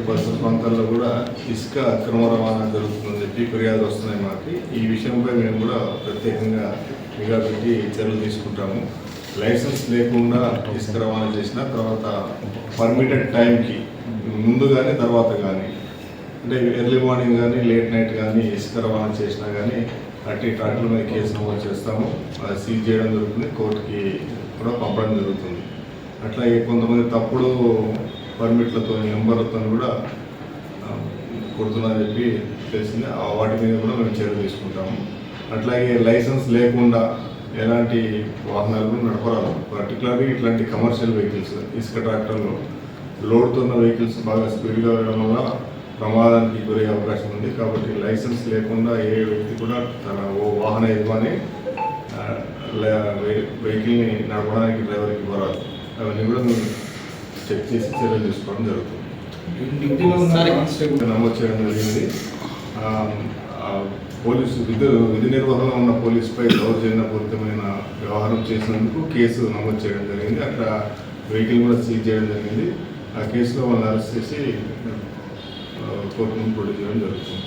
పరిసర ప్రాంతాల్లో కూడా ఇసుక అక్రమ రవాణా జరుగుతుందని చెప్పి ఫిర్యాదు వస్తున్నాయి మాకు. ఈ విషయంపై మేము కూడా ప్రత్యేకంగా నిఘా పెట్టి చర్యలు తీసుకుంటాము. లైసెన్స్ లేకుండా ఇసుక రవాణా చేసిన తర్వాత పర్మిటెడ్ టైంకి ముందు కానీ తర్వాత కానీ, అంటే ఎర్లీ మార్నింగ్ కానీ లేట్ నైట్ కానీ ఇసుక రవాణా చేసినా కానీ అట్టి ట్రాక్టర్ల మీద కేసు నమోదు చేస్తాము. అది సీజ్ చేయడం జరుగుతుంది, కోర్టుకి కూడా పంపడం జరుగుతుంది. అట్లాగే కొంతమంది తప్పుడు పర్మిట్లతో నెంబర్లతో కూడా కొడుతున్నారని చెప్పి తెలిసింది. వాటి మీద కూడా మేము చర్య తీసుకుంటాము. అట్లాగే లైసెన్స్ లేకుండా ఎలాంటి వాహనాలు కూడా నడపరాదు. పర్టికులర్గా ఇట్లాంటి కమర్షియల్ వెహికల్స్, ఇసుక ట్రాక్టర్లు లోడ్తో ఉన్న వెహికల్స్ బాగా స్పీడ్గా వెళ్ళడం వల్ల ప్రమాదానికి గురయ్యే అవకాశం ఉంది. కాబట్టి లైసెన్స్ లేకుండా ఏ వ్యక్తి కూడా తన వాహన యజమాని వెహికల్ని నడపడానికి డ్రైవర్కి ఇవ్వరాదు. అవన్నీ కూడా మేము చెక్ చేసి చర్యలు తీసుకోవడం జరుగుతుంది. నమోదు చేయడం జరిగింది. పోలీసు విధి నిర్వహణలో ఉన్న పోలీసుపై దౌర్జన్యపూరితమైన వ్యవహారం చేసినందుకు కేసు నమోదు చేయడం జరిగింది. అక్కడ వెహికల్ కూడా సీజ్ చేయడం జరిగింది. ఆ కేసులో వాళ్ళని అరెస్ట్ చేసి కోర్టు ముందు ప్రొడ్యూస్ చేయడం జరుగుతుంది.